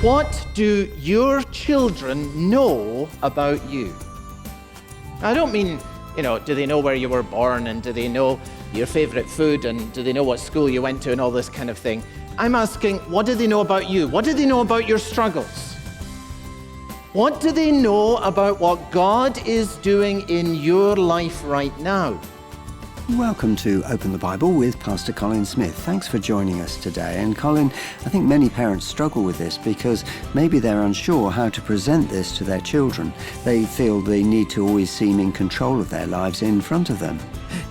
What do your children know about you? I don't mean, do they know where you were born, and do they know your favorite food, and do they know what school you went to, and all this kind of thing. I'm asking, what do they know about you? What do they know about your struggles? What do they know about what God is doing in your life right now? Welcome to Open the Bible with Pastor Colin Smith. Thanks for joining us today. And Colin, I think many parents struggle with this because maybe they're unsure how to present this to their children. They feel they need to always seem in control of their lives in front of them.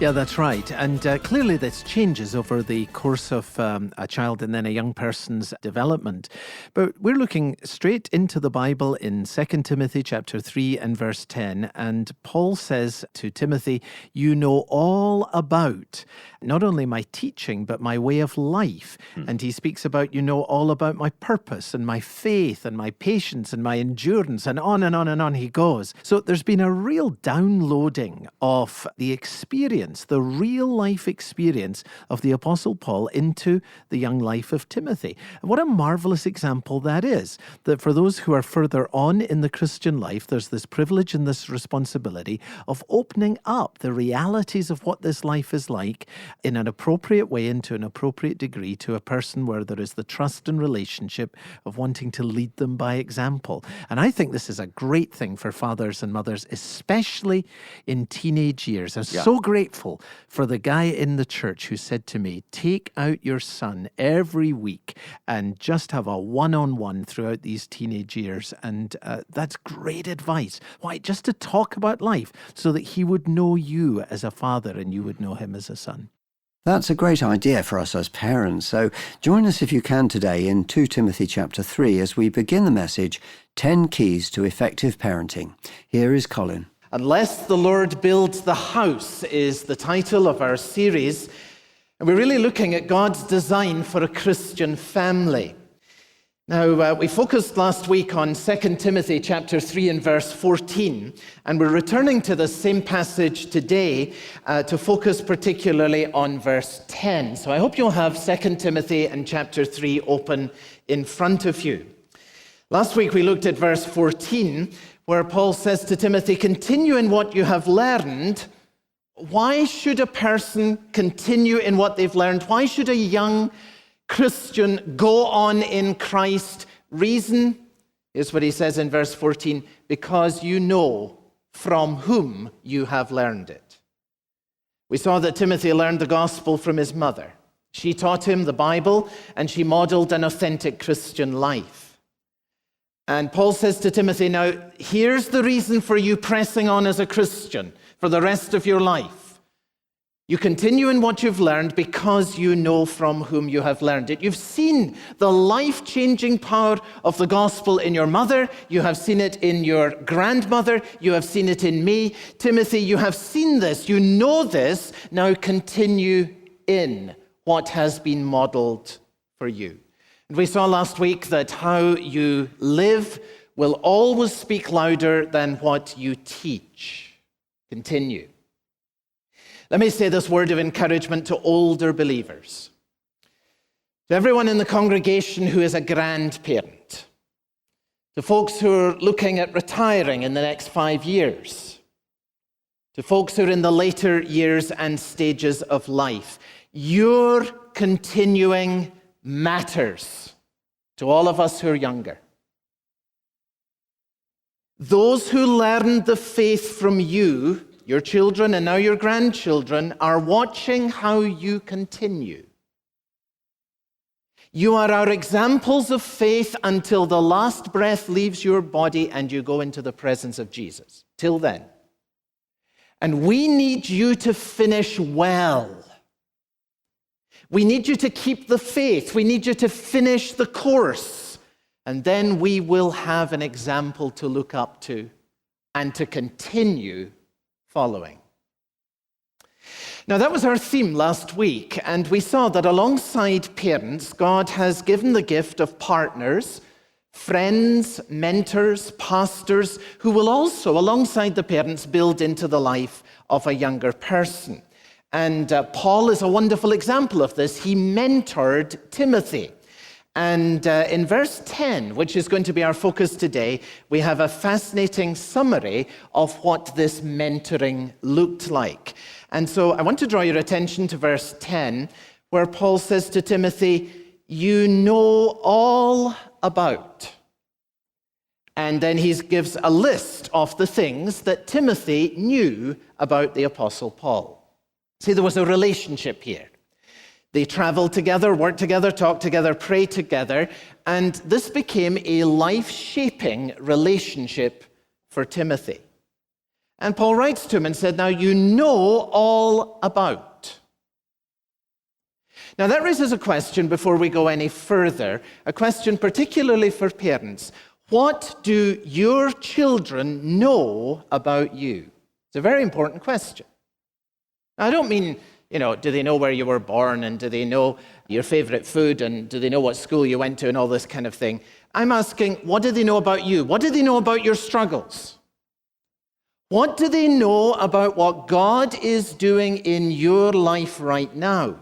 Yeah, that's right. And clearly this changes over the course of a child and then a young person's development. But we're looking straight into the Bible in 2 Timothy chapter 3 and verse 10. And Paul says to Timothy, you know all about not only my teaching, but my way of life. And he speaks about, you know all about my purpose and my faith and my patience and my endurance, and on and on and on he goes. So there's been a real downloading of the experience, the real life experience of the Apostle Paul into the young life of Timothy. And what a marvelous example that is, that for those who are further on in the Christian life, there's this privilege and this responsibility of opening up the realities of what this life is like in an appropriate way and to an appropriate degree to a person where there is the trust and relationship of wanting to lead them by example. And I think this is a great thing for fathers and mothers, especially in teenage years. I'm so grateful for the guy in the church who said to me, take out your son every week and just have a one-on-one throughout these teenage years. And that's great advice. Why? Just to talk about life so that he would know you as a father and you would know him as a son. That's a great idea for us as parents. So join us if you can today in 2 Timothy chapter 3 as we begin the message, 10 Keys to Effective Parenting. Here is Colin. Unless the Lord builds the house is the title of our series. And we're really looking at God's design for a Christian family. Now, we focused last week on 2 Timothy chapter 3 and verse 14, and we're returning to the same passage today to focus particularly on verse 10. So I hope you'll have 2 Timothy and chapter 3 open in front of you. Last week we looked at verse 14, where Paul says to Timothy, continue in what you have learned. Why should a person continue in what they've learned? Why should a young Christian go on in Christ? Reason is what he says in verse 14, because you know from whom you have learned it. We saw that Timothy learned the gospel from his mother. She taught him the Bible and she modeled an authentic Christian life. And Paul says to Timothy, now here's the reason for you pressing on as a Christian for the rest of your life. You continue in what you've learned because you know from whom you have learned it. You've seen the life-changing power of the gospel in your mother. You have seen it in your grandmother. You have seen it in me. Timothy, you have seen this. You know this. Now continue in what has been modeled for you. And we saw last week that how you live will always speak louder than what you teach. Continue. Let me say this word of encouragement to older believers. To everyone in the congregation who is a grandparent. To folks who are looking at retiring in the next 5 years. To folks who are in the later years and stages of life. Your continuing matters to all of us who are younger. Those who learned the faith from you, your children and now your grandchildren, are watching how you continue. You are our examples of faith until the last breath leaves your body and you go into the presence of Jesus. Till then. And we need you to finish well. We need you to keep the faith. We need you to finish the course. And then we will have an example to look up to and to continue following. Now, that was our theme last week, and we saw that alongside parents, God has given the gift of partners, friends, mentors, pastors, who will also, alongside the parents, build into the life of a younger person. And Paul is a wonderful example of this. He mentored Timothy. And in verse 10, which is going to be our focus today, we have a fascinating summary of what this mentoring looked like. And so I want to draw your attention to verse 10, where Paul says to Timothy, "You know all about." And then he gives a list of the things that Timothy knew about the Apostle Paul. See, there was a relationship here. They traveled together, worked together, talked together, prayed together, and this became a life-shaping relationship for Timothy. And Paul writes to him and said, "Now you know all about." Now that raises a question before we go any further, a question particularly for parents. What do your children know about you? It's a very important question. I don't mean, do they know where you were born, and do they know your favorite food, and do they know what school you went to, and all this kind of thing. I'm asking, what do they know about you? What do they know about your struggles? What do they know about what God is doing in your life right now?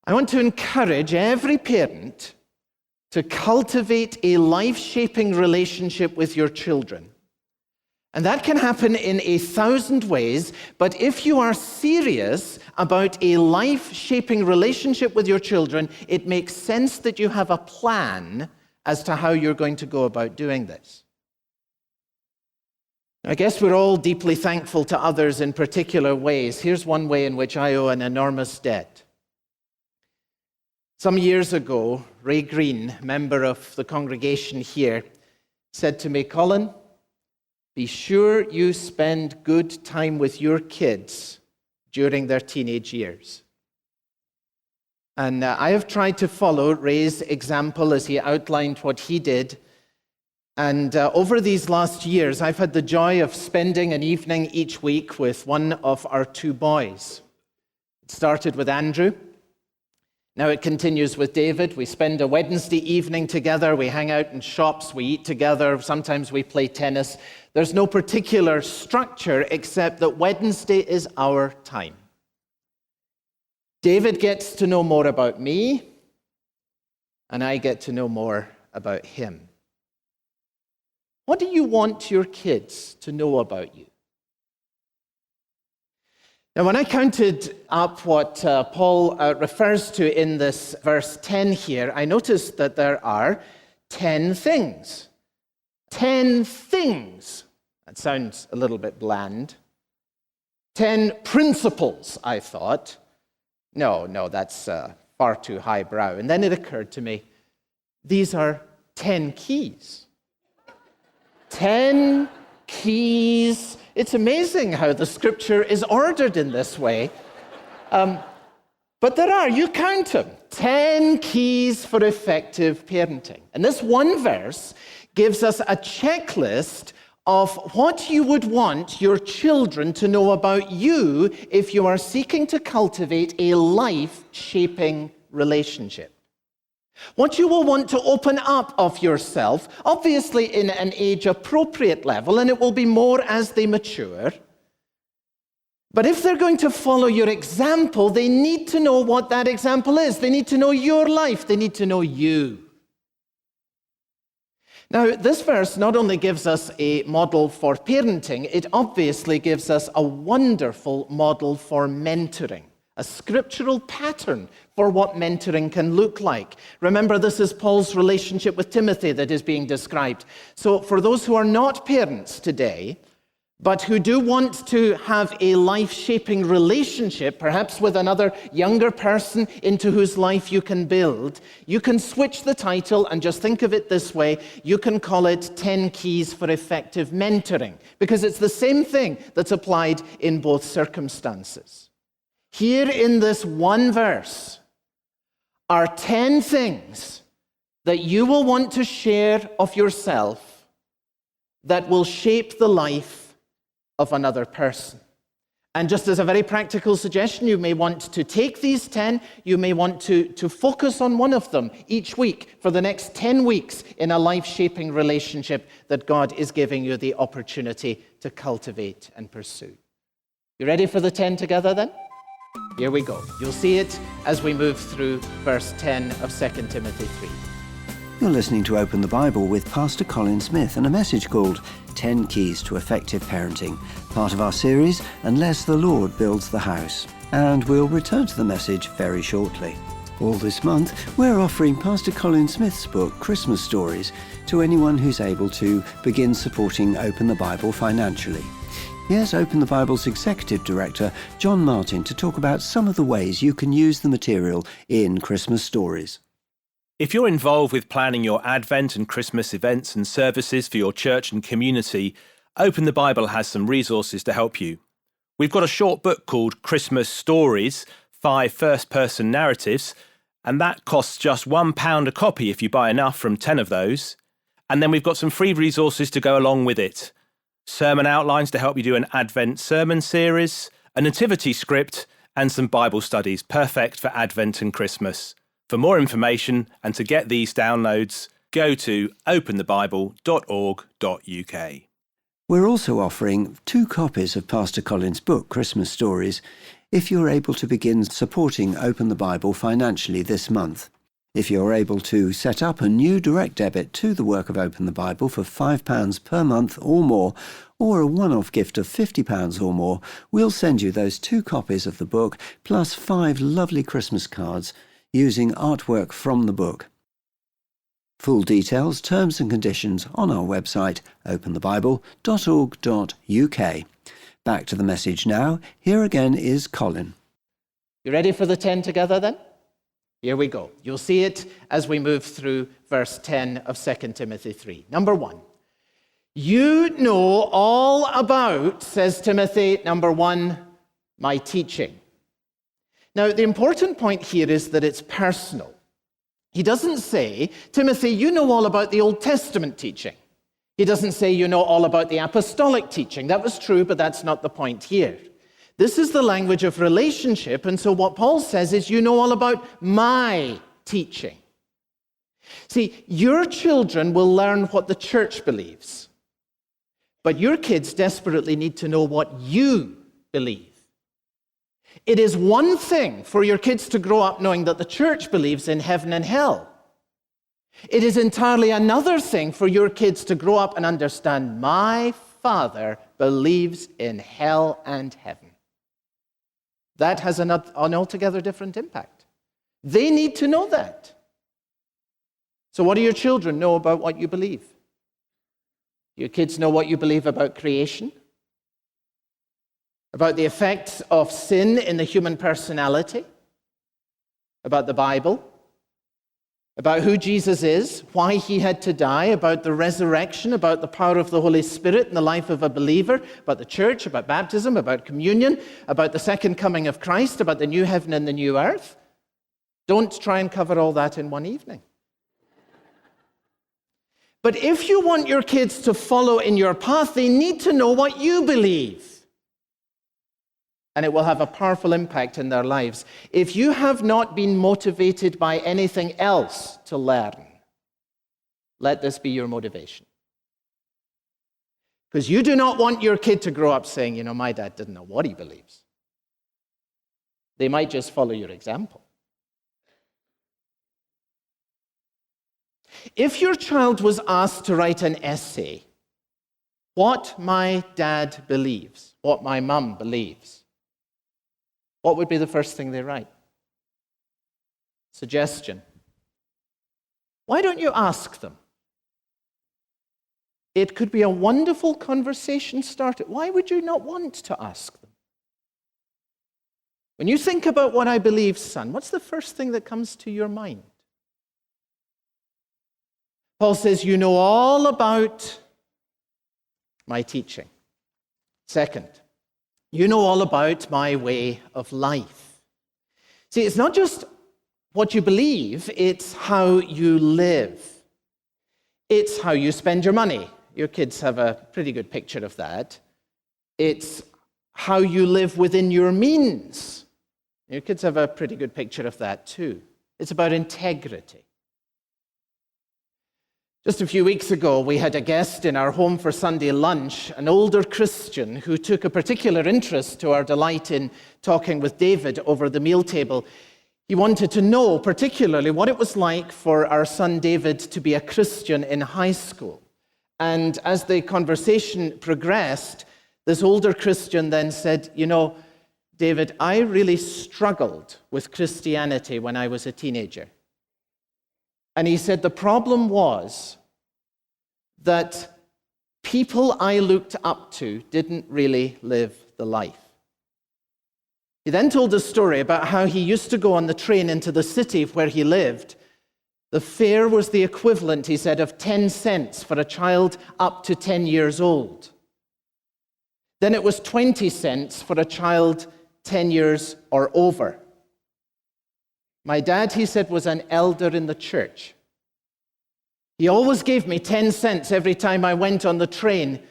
I want to encourage every parent to cultivate a life-shaping relationship with your children. And that can happen in 1,000 ways, but if you are serious about a life-shaping relationship with your children, it makes sense that you have a plan as to how you're going to go about doing this. I guess we're all deeply thankful to others in particular ways. Here's one way in which I owe an enormous debt. Some years ago, Ray Green, member of the congregation here, said to me, "Colin, be sure you spend good time with your kids during their teenage years." And I have tried to follow Ray's example as he outlined what he did. And over these last years, I've had the joy of spending an evening each week with one of our two boys. It started with Andrew. Now it continues with David. We spend a Wednesday evening together. We hang out in shops. We eat together. Sometimes we play tennis. There's no particular structure except that Wednesday is our time. David gets to know more about me, and I get to know more about him. What do you want your kids to know about you? Now, when I counted up what Paul refers to in this verse 10 here, I noticed that there are 10 things. 10 things. That sounds a little bit bland. 10 principles, I thought. No, that's far too highbrow. And then it occurred to me, these are 10 keys. 10 keys. It's amazing how the scripture is ordered in this way. But there are, you count them, 10 keys for effective parenting. And this one verse gives us a checklist of what you would want your children to know about you if you are seeking to cultivate a life-shaping relationship. What you will want to open up of yourself, obviously in an age-appropriate level, and it will be more as they mature. But if they're going to follow your example, they need to know what that example is. They need to know your life. They need to know you. Now, this verse not only gives us a model for parenting, it obviously gives us a wonderful model for mentoring. A scriptural pattern for what mentoring can look like. Remember, this is Paul's relationship with Timothy that is being described. So for those who are not parents today, but who do want to have a life-shaping relationship, perhaps with another younger person into whose life you can build, you can switch the title and just think of it this way. You can call it 10 Keys for Effective Mentoring, because it's the same thing that's applied in both circumstances. Here in this one verse are 10 things that you will want to share of yourself that will shape the life of another person. And just as a very practical suggestion, you may want to take these 10, you may want to focus on one of them each week for the next 10 weeks in a life-shaping relationship that God is giving you the opportunity to cultivate and pursue. You ready for the 10 together then? Here we go. You'll see it as we move through verse 10 of 2 Timothy 3. You're listening to Open the Bible with Pastor Colin Smith and a message called 10 Keys to Effective Parenting, part of our series, Unless the Lord Builds the House. And we'll return to the message very shortly. All this month, we're offering Pastor Colin Smith's book, Christmas Stories, to anyone who's able to begin supporting Open the Bible financially. Here's Open the Bible's Executive Director, John Martin, to talk about some of the ways you can use the material in Christmas Stories. If you're involved with planning your Advent and Christmas events and services for your church and community, Open the Bible has some resources to help you. We've got a short book called Christmas Stories, 5 first-person narratives, and that costs just £1 a copy if you buy enough from 10 of those. And then we've got some free resources to go along with it. Sermon outlines to help you do an Advent sermon series, a nativity script, and some Bible studies, perfect for Advent and Christmas. For more information and to get these downloads, go to openthebible.org.uk. We're also offering 2 copies of Pastor Colin's book, Christmas Stories, if you're able to begin supporting Open the Bible financially this month. If you're able to set up a new direct debit to the work of Open the Bible for £5 per month or more, or a one-off gift of £50 or more, we'll send you those 2 copies of the book, plus 5 lovely Christmas cards using artwork from the book. Full details, terms and conditions on our website, openthebible.org.uk. Back to the message now. Here again is Colin. You ready for the 10 together then? Here we go. You'll see it as we move through verse 10 of 2 Timothy 3. Number 1. You know all about, says Timothy, number 1, my teaching. Now, the important point here is that it's personal. He doesn't say, Timothy, you know all about the Old Testament teaching. He doesn't say you know all about the apostolic teaching. That was true, but that's not the point here. This is the language of relationship, and so what Paul says is you know all about my teaching. See, your children will learn what the church believes, but your kids desperately need to know what you believe. It is one thing for your kids to grow up knowing that the church believes in heaven and hell. It is entirely another thing for your kids to grow up and understand my Father believes in hell and heaven. That has an altogether different impact. They need to know that. So what do your children know about what you believe? Your kids know what you believe about creation? About the effects of sin in the human personality? About the Bible? About who Jesus is, why he had to die, about the resurrection, about the power of the Holy Spirit in the life of a believer, about the church, about baptism, about communion, about the second coming of Christ, about the new heaven and the new earth. Don't try and cover all that in one evening. But if you want your kids to follow in your path, they need to know what you believe. And it will have a powerful impact in their lives. If you have not been motivated by anything else to learn, let this be your motivation. Because you do not want your kid to grow up saying, you know, my dad didn't know what he believes. They might just follow your example. If your child was asked to write an essay, what my dad believes, what my mum believes, what would be the first thing they write? Suggestion. Why don't you ask them? It could be a wonderful conversation starter. Why would you not want to ask them? When you think about what I believe, son, what's the first thing that comes to your mind? Paul says, you know all about my teaching. Second, you know all about my way of life. See, it's not just what you believe, it's how you live. It's how you spend your money. Your kids have a pretty good picture of that. It's how you live within your means. Your kids have a pretty good picture of that too. It's about integrity. Just a few weeks ago, we had a guest in our home for Sunday lunch, an older Christian who took a particular interest to our delight in talking with David over the meal table. He wanted to know particularly what it was like for our son David to be a Christian in high school. And as the conversation progressed, this older Christian then said, "You know, David, I really struggled with Christianity when I was a teenager." And he said the problem was that people I looked up to didn't really live the life. He then told a story about how he used to go on the train into the city where he lived. The fare was the equivalent, he said, of 10 cents for a child up to 10 years old. Then it was 20 cents for a child 10 years or over. My dad, he said, was an elder in the church. He always gave me 10 cents every time I went on the train.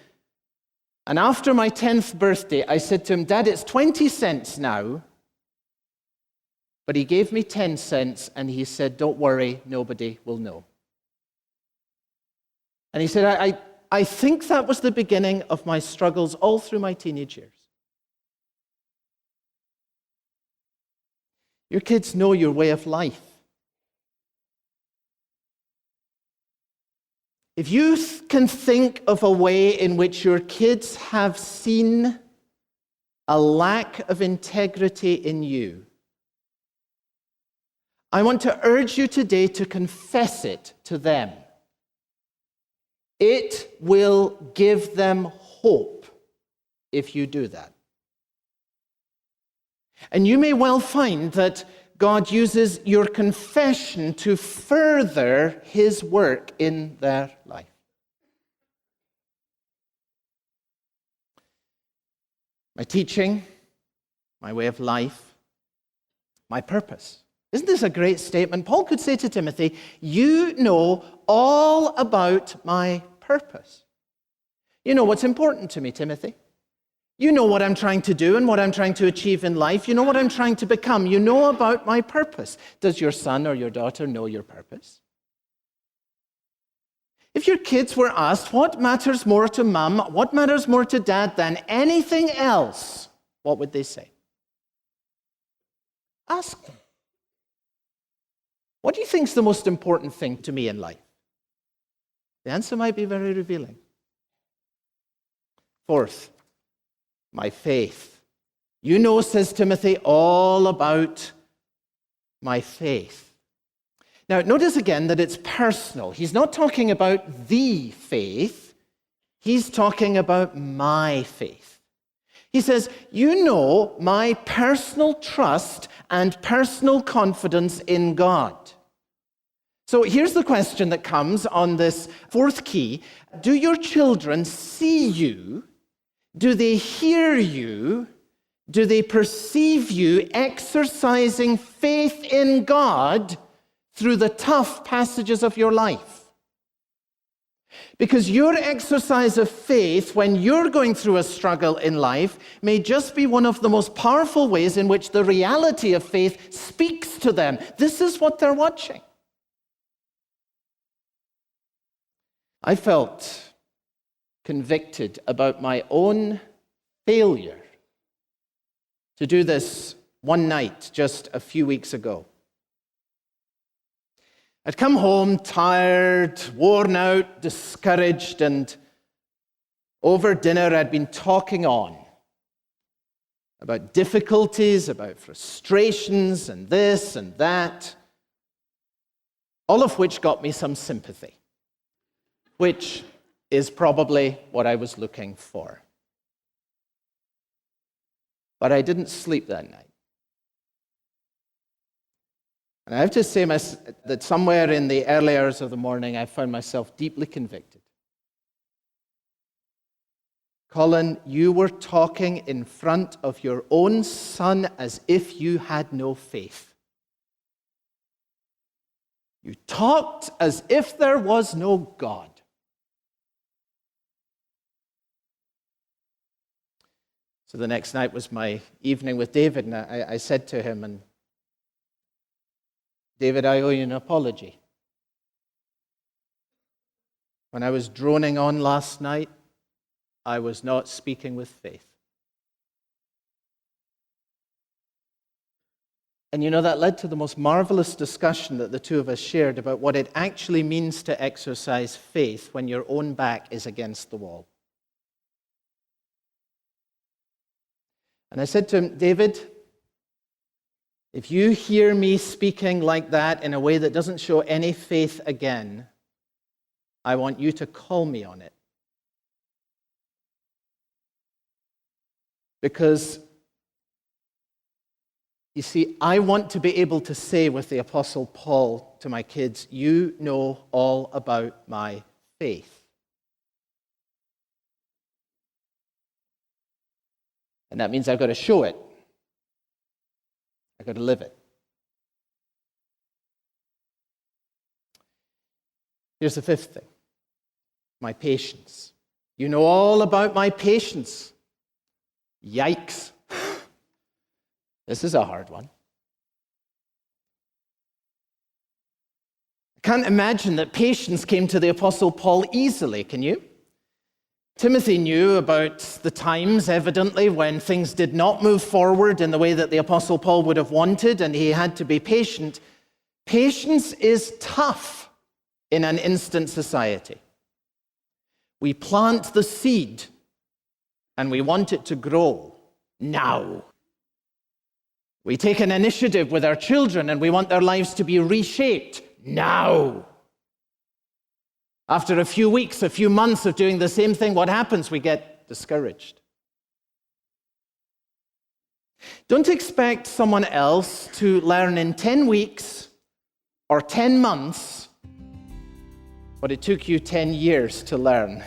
And after my 10th birthday, I said to him, "Dad, it's 20 cents now." But he gave me 10 cents and he said, "Don't worry, nobody will know." And he said, I think that was the beginning of my struggles all through my teenage years. Your kids know your way of life. If you can think of a way in which your kids have seen a lack of integrity in you, I want to urge you today to confess it to them. It will give them hope if you do that. And you may well find that God uses your confession to further his work in their life. My teaching, my way of life, my purpose. Isn't this a great statement? Paul could say to Timothy, "You know all about my purpose." You know what's important to me, Timothy. You know what I'm trying to do and what I'm trying to achieve in life. You know what I'm trying to become. You know about my purpose. Does your son or your daughter know your purpose? If your kids were asked, what matters more to mum, what matters more to dad than anything else, what would they say? Ask them. What do you think is the most important thing to me in life? The answer might be very revealing. Fourth, my faith. You know, says Timothy, all about my faith. Now, notice again that it's personal. He's not talking about the faith. He's talking about my faith. He says, you know my personal trust and personal confidence in God. So here's the question that comes on this fourth key. Do your children see you? Do they hear you? Do they perceive you exercising faith in God through the tough passages of your life? Because your exercise of faith when you're going through a struggle in life may just be one of the most powerful ways in which the reality of faith speaks to them. This is what they're watching. I felt convicted about my own failure to do this one night just a few weeks ago. I'd come home tired, worn out, discouraged, and over dinner I'd been talking on about difficulties, about frustrations, and this and that, all of which got me some sympathy, which is probably what I was looking for. But I didn't sleep that night. And I have to say that somewhere in the early hours of the morning, I found myself deeply convicted. Colin, you were talking in front of your own son as if you had no faith. You talked as if there was no God. So the next night was my evening with David, and I said to him, and David, I owe you an apology. when I was droning on last night, I was not speaking with faith. And that led to the most marvelous discussion that the two of us shared about what it actually means to exercise faith when your own back is against the wall. And I said to him, David, if you hear me speaking like that in a way that doesn't show any faith again, I want you to call me on it. Because, you see, I want to be able to say with the Apostle Paul to my kids, you know all about my faith. And that means I've got to show it. I've got to live it. Here's the fifth thing. My patience. You know all about my patience. Yikes. This is a hard one. I can't imagine that patience came to the Apostle Paul easily, can you? Timothy knew about the times, evidently, when things did not move forward in the way that the Apostle Paul would have wanted, and he had to be patient. Patience is tough in an instant society. We plant the seed, and we want it to grow now. We take an initiative with our children, and we want their lives to be reshaped now. After a few weeks, a few months of doing the same thing, what happens? We get discouraged. Don't expect someone else to learn in 10 weeks or 10 months what it took you 10 years to learn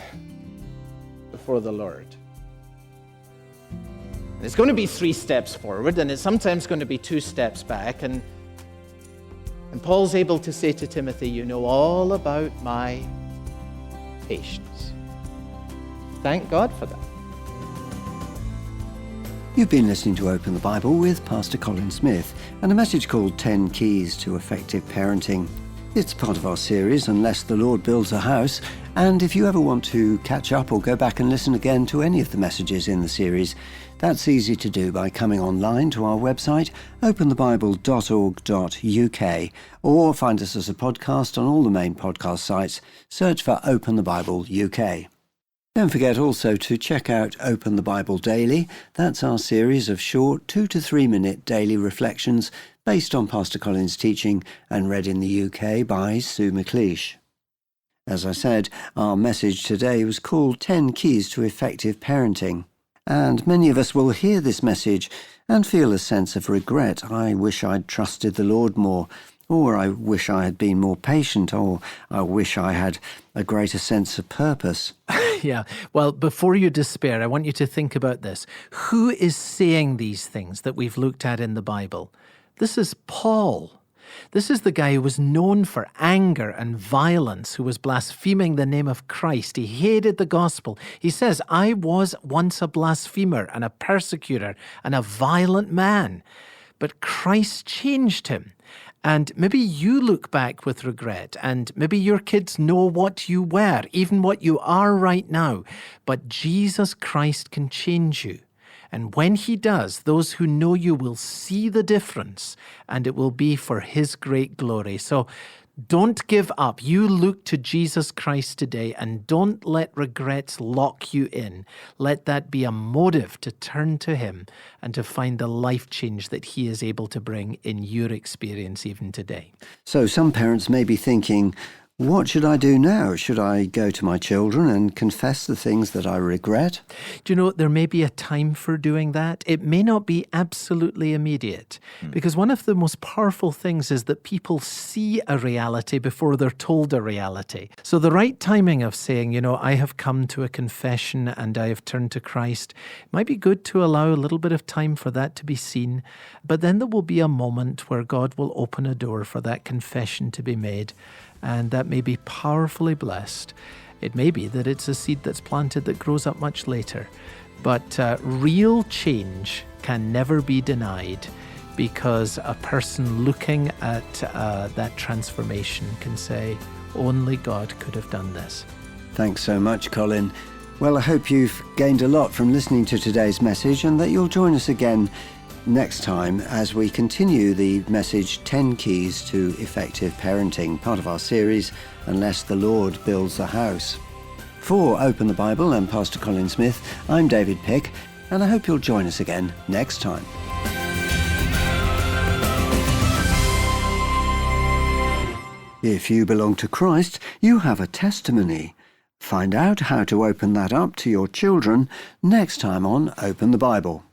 before the Lord. And it's going to be 3 steps forward, and it's sometimes going to be 2 steps back. And Paul's able to say to Timothy, you know all about my patience. Thank God for that. You've been listening to Open the Bible with Pastor Colin Smith and a message called 10 Keys to Effective Parenting. It's part of our series, Unless the Lord Builds a House, and if you ever want to catch up or go back and listen again to any of the messages in the series, that's easy to do by coming online to our website, openthebible.org.uk, or find us as a podcast on all the main podcast sites. Search for Open the Bible UK. Don't forget also to check out Open the Bible Daily. That's our series of short 2 to 3 minute daily reflections based on Pastor Colin's teaching and read in the UK by Sue McLeish. As I said, our message today was called 10 Keys to Effective Parenting. And many of us will hear this message and feel a sense of regret. I wish I'd trusted the Lord more, or I wish I had been more patient, or I wish I had a greater sense of purpose. Yeah. Well, before you despair, I want you to think about this. Who is saying these things that we've looked at in the Bible? This is Paul. This is the guy who was known for anger and violence, who was blaspheming the name of Christ. He hated the gospel. He says, I was once a blasphemer and a persecutor and a violent man, but Christ changed him. And maybe you look back with regret, and maybe your kids know what you were, even what you are right now, but Jesus Christ can change you. And when he does, those who know you will see the difference, and it will be for his great glory. So don't give up. You look to Jesus Christ today, and don't let regrets lock you in. Let that be a motive to turn to him and to find the life change that he is able to bring in your experience even today. So some parents may be thinking, what should I do now? Should I go to my children and confess the things that I regret? Do you know, there may be a time for doing that. It may not be absolutely immediate, because one of the most powerful things is that people see a reality before they're told a reality. So the right timing of saying, I have come to a confession and I have turned to Christ, it might be good to allow a little bit of time for that to be seen. But then there will be a moment where God will open a door for that confession to be made. And that may be powerfully blessed. It may be that it's a seed that's planted that grows up much later. But real change can never be denied, because a person looking at that transformation can say, only God could have done this. Thanks so much, Colin. Well, I hope you've gained a lot from listening to today's message and that you'll join us again next time as we continue the message 10 Keys to Effective Parenting, part of our series, Unless the Lord Builds the House. For Open the Bible and Pastor Colin Smith, I'm David Pick, and I hope you'll join us again next time. If you belong to Christ, you have a testimony. Find out how to open that up to your children next time on Open the Bible.